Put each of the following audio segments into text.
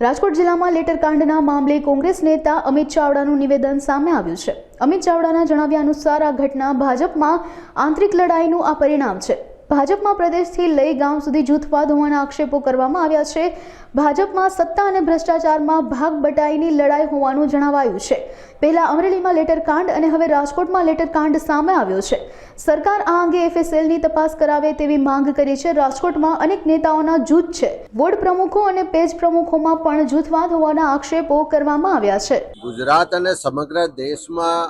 રાજકોટ જિલ્લામાં લેટરકાંડના મામલે કોંગ્રેસ નેતા અમિત ચાવડાનું નિવેદન સામે આવ્યું છે। અમિત ચાવડાના જણાવ્યા અનુસાર આ ઘટના ભાજપમાં આંતરિક લડાઈનું આ પરિણામ છે। ભાજપમાં પ્રદેશથી લઈ ગામ સુધી જૂથવાદ હોવાના આક્ષેપો કરવામાં આવ્યા છે। ભાજપમાં સત્તા અને ભ્રષ્ટાચારમાં ભાગ બટાઈની લડાઈ હોવાનું જણાવાયું છે। પહેલા અમરેલીમાં લેટરકાંડ અને હવે રાજકોટમાં લેટરકાંડ સામે આવ્યો છે। સરકાર આ અંગે એફએસએલની તપાસ કરાવે તેવી માંગ કરી છે। રાજકોટમાં અનેક નેતાઓના જૂથ છે। વોર્ડ પ્રમુખો અને પેજ પ્રમુખોમાં પણ જૂથવાદ હોવાના આક્ષેપો કરવામાં આવ્યા છે। ગુજરાત અને સમગ્ર દેશમાં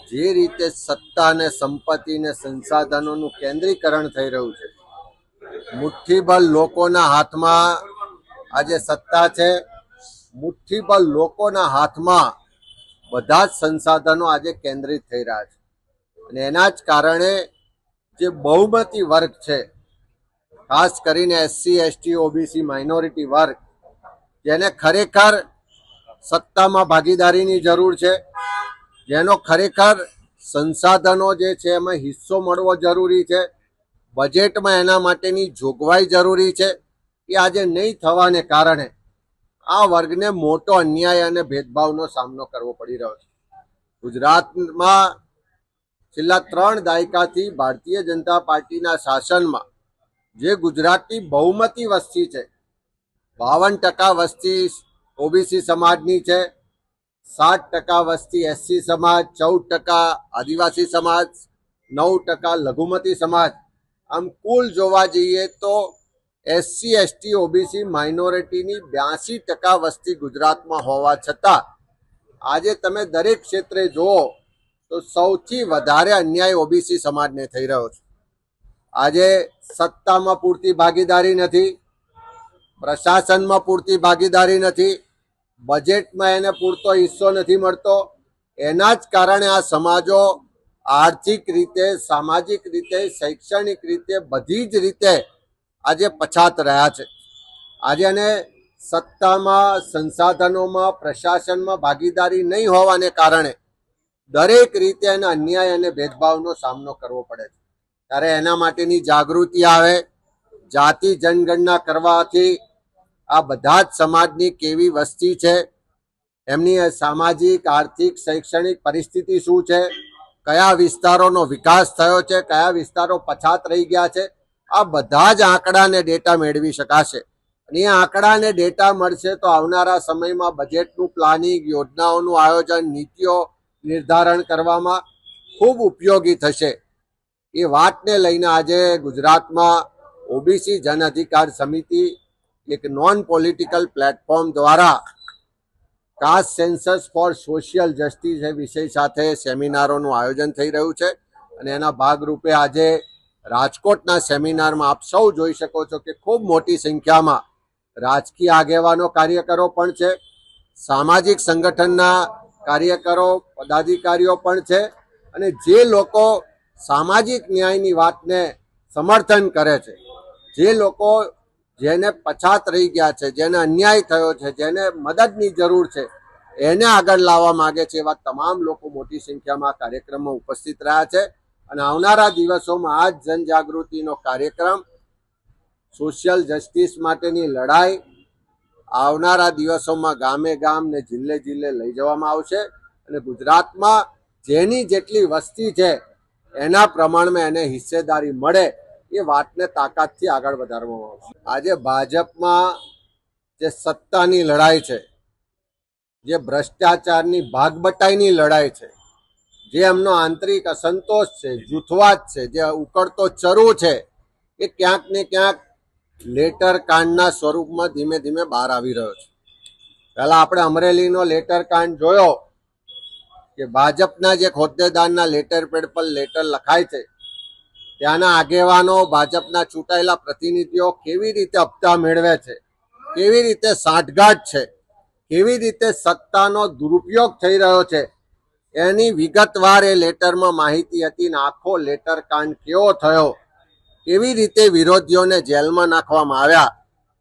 જે રીતે સત્તા અને સંપત્તિ અને સંસાધનોનું કેન્દ્રીકરણ થઈ રહ્યું છે, મુઠ્ઠીભર લોકોના હાથમાં આજે સત્તા છે, મુઠ્ઠીભર લોકોના હાથમાં બધા જ સંસાધનો આજે કેન્દ્રિત થઈ રહ્યા છે અને એના જ કારણે જે બહુમતી વર્ગ છે, ખાસ કરીને એસસી, એસટી, ઓબીસી, માઇનોરિટી વર્ગ, જેને ખરેખર સત્તામાં ભાગીદારીની જરૂર છે, જેનો ખરેખર સંસાધનો જે છે એમાં હિસ્સો મળવો જરૂરી છે, બજેટમાં એના માટેની જોગવાઈ જરૂરી છે, એ આજે નહીં થવાને કારણે આ વર્ગને મોટો અન્યાય અને ભેદભાવનો સામનો કરવો પડી રહ્યો છે। ગુજરાતમાં છેલ્લા 3 દાયકાથી ભારતીય જનતા પાર્ટીના શાસનમાં જે ગુજરાતની બહુમતી વસ્તી છે, 52% વસ્તી ઓબીસી સમાજની છે, 60% વસ્તી એસસી સમાજ, 14% આદિવાસી સમાજ, 9% લઘુમતી સમાજ, આમ કુલ જોવા જઈએ તો એસસી, એસટી, ઓબીસી, માઇનોરિટીની 82% વસ્તી ગુજરાતમાં હોવા છતાં આજે તમે દરેક ક્ષેત્રે જુઓ તો સૌથી વધારે અન્યાય ઓબીસી સમાજને થઈ રહ્યો છે। આજે સત્તામાં પૂરતી ભાગીદારી નથી, પ્રશાસનમાં પૂરતી ભાગીદારી નથી, બજેટમાં એને પૂરતો હિસ્સો નથી મળતો। એના જ કારણે આ સમાજો આર્થિક રીતે, સામાજિક રીતે, શૈક્ષણિક રીતે, બધી જ રીતે આજે પછાત રહ્યા છે। આજે એને સત્તામાં, સંસાધનોમાં, પ્રશાસનમાં ભાગીદારી નહીં હોવાને કારણે દરેક રીતે એને અન્યાય અને ભેદભાવનો સામનો કરવો પડે છે। ત્યારે એના માટેની જાગૃતિ આવે, જાતિ જનગણના કરવાથી આ બધા જ સમાજની કેવી વસ્તી છે, એમની સામાજિક, આર્થિક, શૈક્ષણિક પરિસ્થિતિ શું છે, કયા વિસ્તારોનો વિકાસ થયો છે, કયા વિસ્તારો પછાત રહી ગયા છે, આ બધા જ આંકડા અને ડેટા મેળવી શકાશે અને એ આંકડા અને ડેટા મળશે તો આવનારા સમયમાં બજેટનું પ્લાનિંગ, યોજનાઓનું આયોજન, નીતિઓ નિર્ધારણ કરવામાં ખૂબ ઉપયોગી થશે। એ વાતને લઈને આજે ગુજરાતમાં ઓબીસી જન અધિકાર સમિતિ એક નોન પોલિટિકલ પ્લેટફોર્મ દ્વારા caste census for social justice એ વિષય સાથે સેમિનારોનું આયોજન થઈ રહ્યું છે અને એના ભાગરૂપે આજે રાજકોટના સેમિનારમાં આપ સૌ જોઈ શકો છો કે ખૂબ મોટી સંખ્યામાં રાજકીય આગેવાનો, કાર્યકરો પણ છે, સામાજિક સંગઠનના કાર્યકરો, પદાધિકારીઓ પણ છે અને જે લોકો સામાજિક ન્યાયની વાતને સમર્થન કરે છે, જે લોકો જેને પછાત રહી ગયા છે, જેને અન્યાય થયો છે, જેને મદદની જરૂર છે, એને આગળ લાવવા માંગે છે, એવા તમામ લોકો મોટી સંખ્યામાં કાર્યક્રમમાં ઉપસ્થિત રહ્યા છે અને આવનારા દિવસોમાં આ જ જનજાગૃતિનો કાર્યક્રમ, સોશિયલ જસ્ટિસ માટેની લડાઈ આવનારા દિવસોમાં ગામે ગામ ને જિલ્લે જિલ્લે લઈ જવામાં આવશે અને ગુજરાતમાં જેની જેટલી વસ્તી છે એના પ્રમાણમાં એને હિસ્સેદારી મળે એ વાતને તાકાતથી આગળ વધારવામાં આવશે। આજે ભાજપમાં જે સત્તાની લડાઈ છે, જે ભ્રષ્ટાચારની ભાગબટાઈની લડાઈ છે, જે એમનો આંતરિક અસંતોષ છે, જૂથવાદ છે, જે ઉકળતો ચરુ છે, એ ક્યાંક ને ક્યાંક લેટર કાંડના સ્વરૂપમાં ધીમે ધીમે બહાર આવી રહ્યો છે। પહેલા આપણે અમરેલીનો લેટર કાંડ જોયો કે ભાજપના જે હોદ્દેદારના લેટર પેડ પર લેટર લખાય છે, ત્યાંના આગેવાનો, ભાજપના ચૂંટાયેલા પ્રતિનિધિઓ કેવી રીતે હપ્તા મેળવે છે, કેવી રીતે સાંઠગાંઠ છે, કેવી રીતે સત્તાનો દુરુપયોગ થઈ રહ્યો છે, એની વિગતવાર એ લેટરમાં માહિતી હતી ને આખો લેટર કાંડ કેવો થયો, કેવી રીતે વિરોધીઓને જેલમાં નાખવામાં આવ્યા,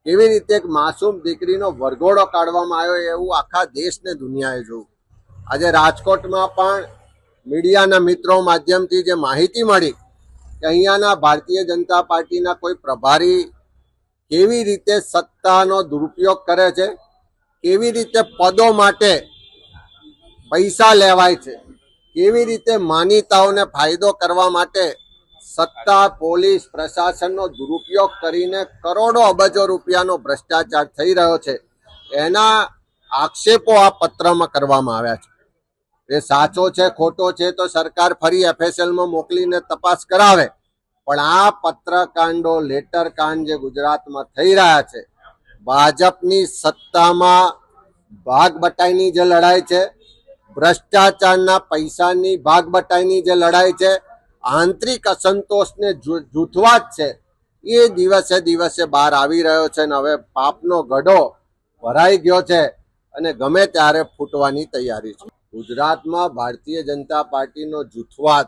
કેવી રીતે એક માસૂમ દીકરીનો વરઘોડો કાઢવામાં આવ્યો, એવું આખા દેશને દુનિયાએ જોયું। આજે રાજકોટમાં પણ મીડિયાના મિત્રો માધ્યમથી જે માહિતી મળી કે અહીંયાના ભારતીય જનતા પાર્ટીના કોઈ પ્રભારી કેવી રીતે સત્તાનો દુરુપયોગ કરે છે, કેવી રીતે પદો માટે પૈસા લેવાય છે, કેવી રીતે માનીતાઓને ફાયદો કરવા માટે સત્તા પોલીસ પ્રશાસનનો દુરુપયોગ કરીને કરોડો અબજો રૂપિયાનો ભ્રષ્ટાચાર થઈ રહ્યો છે, એના આક્ષેપો આ પત્રમાં કરવામાં આવ્યા છે. એ સાચો છે ખોટો છે તો સરકાર ફરી એફએસએલમાં મોકલીને તપાસ કરાવે, પણ આ પત્રકાંડો લેટર કાંડ જે ગુજરાતમાં થઈ રહ્યા છે, ભાજપની સત્તામાં ભાગ બટાઈની જે લડાઈ છે, ભ્રષ્ટાચારના પૈસાની ભાગ બટાઈની જે લડાઈ છે, આંતરિક અસંતોષને જૂથવાદ છે, એ દિવસે દિવસે બહાર આવી રહ્યો છે અને હવે પાપનો ગઢો ભરાઈ ગયો છે અને ગમે ત્યારે ફૂટવાની તૈયારી છે. ગુજરાતમાં ભારતીય જનતા પાર્ટીનો જૂથવાદ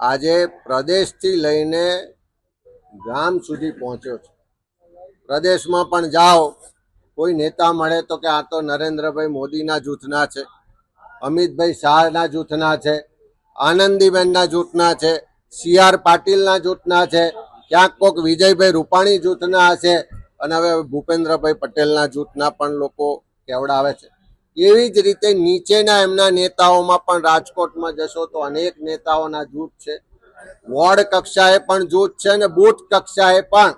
આજે પ્રદેશથી લઈને ગામ સુધી પહોંચ્યો છે. પ્રદેશમાં પણ જાઓ, કોઈ નેતા મળે તો કે આ તો નરેન્દ્રભાઈ મોદીના જૂથના છે, અમિતભાઈ શાહના જૂથના છે, આનંદીબેનના જૂથના છે, CR પાટીલના જૂથના છે, ક્યાંક કોઈક વિજયભાઈ રૂપાણી જૂથના હશે અને હવે ભૂપેન્દ્રભાઈ પટેલના જૂથના પણ લોકો કેવડાવે છે. એવી જ રીતે નીચેના એમના નેતાઓમાં પણ રાજકોટમાં જશો તો અનેક નેતાઓના જૂથ છે, વોર્ડ કક્ષાએ પણ જૂથ છે અને બૂથ કક્ષાએ પણ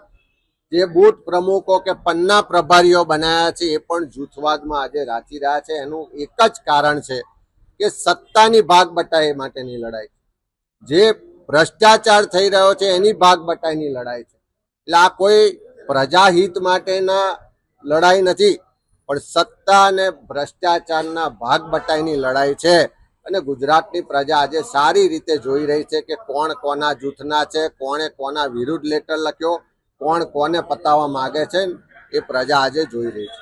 જે બૂથ પ્રમુખો કે પન્ના પ્રભારીઓ બનાવ્યા છે એ પણ જૂથવાદમાં આજે રાચી રહ્યા છે. એનું એક જ કારણ છે કે સત્તાની ભાગ બટાઈ માટેની લડાઈ, જે ભ્રષ્ટાચાર થઈ રહ્યો છે એની ભાગ બટાઈની લડાઈ છે. એટલે આ કોઈ પ્રજાહિત માટેના લડાઈ નથી, પણ સત્તા અને ભ્રષ્ટાચારના ભાગ બટાઈની લડાઈ છે. અને ગુજરાતની પ્રજા આજે સારી રીતે જોઈ રહી છે કે કોણ કોના જૂથના છે, કોણે કોના વિરુદ્ધ લેટર લખ્યો, કોણ કોને પતાવવા માંગે છે, એ પ્રજા આજે જોઈ રહી છે.